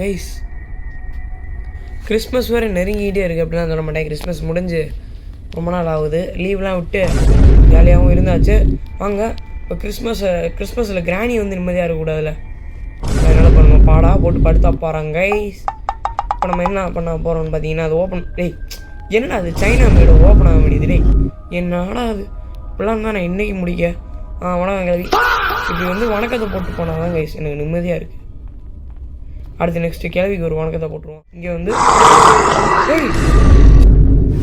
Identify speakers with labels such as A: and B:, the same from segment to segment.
A: Guys Christmas வேறு நெருங்கிக்கிட்டே இருக்குது அப்படிலாம் சொல்ல மாட்டேன். கிறிஸ்மஸ் முடிஞ்சு ரொம்ப நாள் ஆகுது. லீவ்லாம் விட்டு ஜாலியாகவும் இருந்தாச்சு. வாங்க இப்போ கிறிஸ்மஸில் கிராணி வந்து நிம்மதியாக இருக்கக்கூடாதுல்ல, அதனால் இப்போ நம்ம பாடாக போட்டு படுத்தா போகிறாங்க கைஸ். இப்போ நம்ம என்ன பண்ண போகிறோம்னு பார்த்தீங்கன்னா அது ஓப்பன் என்னடா அது சைனா மேடு ஓப்பன் ஆக முடியுது என்னடா அது இப்படிலாம் தான் நான் இன்றைக்கி முடிக்க. வணக்கம் கிளவி. இப்படி வந்து வணக்கத்தை போட்டு போனால் தான் கைஸ் எனக்கு நிம்மதியாக இருக்குது. அடுத்து நெக்ஸ்ட்டு கிளவிக்கு ஒரு வணக்கத்தை போட்டுருவோம். இங்கே வந்து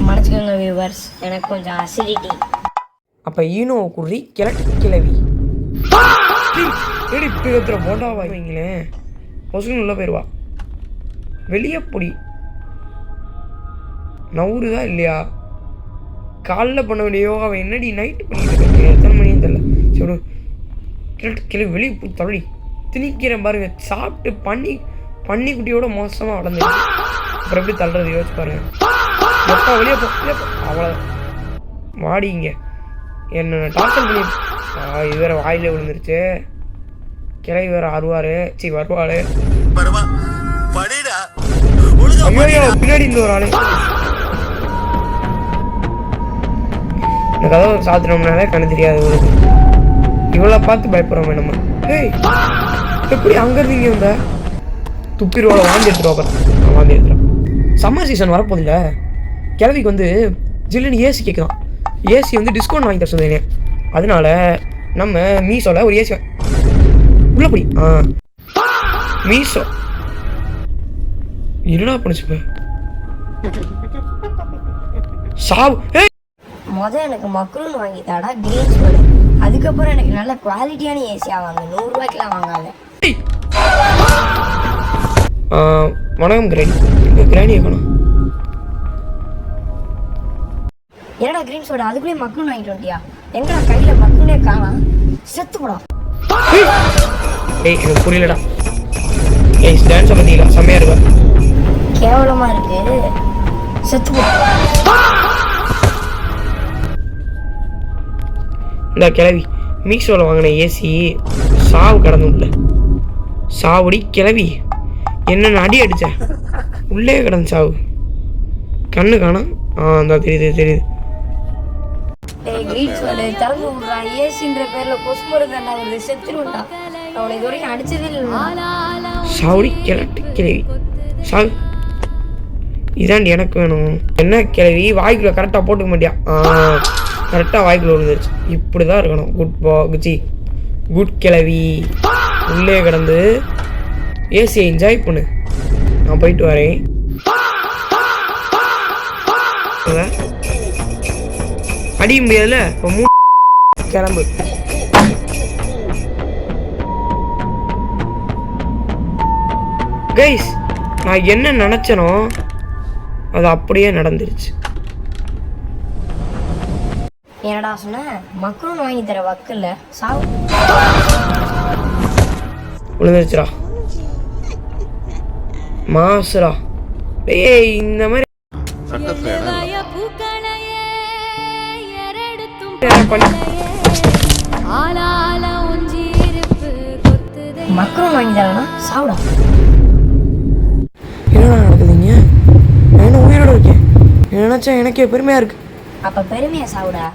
B: மன்னிச்சுக்கோங்க வியூவர்ஸ், எனக்கு கொஞ்சம் அசிடிட்டி.
A: அப்போ ஈனோ குறி கிளவி ஏடி பிறத்துல போட்டா வைங்களேன் பொசுன்னு உள்ள போயிடுவா. வெளியே பொடி நவுறுதா இல்லையா? காலைல பண்ண வேண்டிய யோகாவை என்னடி நைட்டு பண்ணிட்டு இருக்கேன், எத்தனை மணின்னு தெரியல. சரி கிளவி வெளியே போய் தள்ளி திணிக்கிறேன் பாருங்க. சாப்பிட்டு பண்ணி குட்டியோட மோசமாக வளர்ந்துருக்கு. அப்புறம் எப்படி தள்ளுறது யோசிச்சு பாருங்க. எப்பா வெளியே போ அவ்வளோ வாடிங்க என்ன டார்ச்சர் பண்ணி. இது வேற வாயில விழுந்துருச்சு. கிளவி வேற வருவாரு. ஐயோ பின்னாடி இந்த ஒரு ஆளு. இந்த கதவை சாத்தினோம்னாலே கண்ணு தெரியாது உங்களுக்கு. இவ்வளோ பார்த்து பயப்படுறோம் நம்ம. எப்படி அங்கேருந்து இங்கே வந்த துப்பிடுவாள வாந்தி எடுத்துருவான். சம்மர் சீசன் வரப்போதில்ல, கிளவிக்கு வந்து ஜில்லுன்னு ஏசி கேட்குதான். ஏசி வந்து டிஸ்கவுண்ட் வாங்கி தர சொல்லுங்க. அதனால நம்ம மீஷோவில் ஒரு ஏசி உள்ளபடி மீஷோ என்னடா பண்ணிச்சுப்ப சாவு.
B: எனக்கு மக்ரூன் வாங்கி தாடா கிரீன் சொல்லு. அதுக்கப்புறம் எனக்கு நல்ல குவாலிட்டியான ஏசியாக வாங்க. 100 ரூபாய்க்குலாம் வாங்காத.
A: வணக்கம் கிராணி இருக்கணும்.
B: என்னடா கிரீன் சோடா அதுக்குள்ளேயே மக்ரூன் வாங்கிட்டு வந்தியா? எங்கடா கையில் மக்ரூனே காணோம். செத்து போடா.
A: எனக்கு புரியலடா. டான்ஸை பார்த்தீங்களா? செம்மையா இருக்கா?
B: கேவலமா இருக்கு. செத்து போடா.
A: இந்த கிளவி மீஷோவில் வாங்கின ஏசி சாவு கடந்துள்ள சாவடி கிளவி என்னென்ன அடி அடிச்ச உள்ளே கிடந்து சாவு. கண்ணு காணும். அந்த தெரியுது. சாவடி கிளவி சாவு. இதாண்டி எனக்கு வேணும். என்ன கிளவி வாய்க்குள்ள கரெக்டாக போட்டுக்க மாட்டியா? கரெக்டாக வாய்க்குள்ள விழுந்துருச்சு. இப்படி தான் இருக்கணும். குட் கிளவி உள்ளே கிடந்து ஏசியை என்ஜாய் பண்ணு. நான் போயிட்டு வரேன். அடிக்க முடியாதுல்ல. இப்போ கிளம்பு. கைஸ் நான் என்ன நினச்சனோ அது அப்படியே நடந்துருச்சு.
B: என்னடா சொன்ன? மக்ரூன் வாங்கி தர வக்கில்ல சாவு.
A: விழுந்துருச்சுடா மாசுடா. இந்த மாதிரி
B: மக்ரூன் வாங்கி தரனா சாவுடா.
A: என்னடா நடக்குதுங்க? நான் உயிரோட இருக்கேன் நினைச்சா எனக்கே பெருமையா இருக்கு.
B: அப்ப பெருமையா சாவுடா.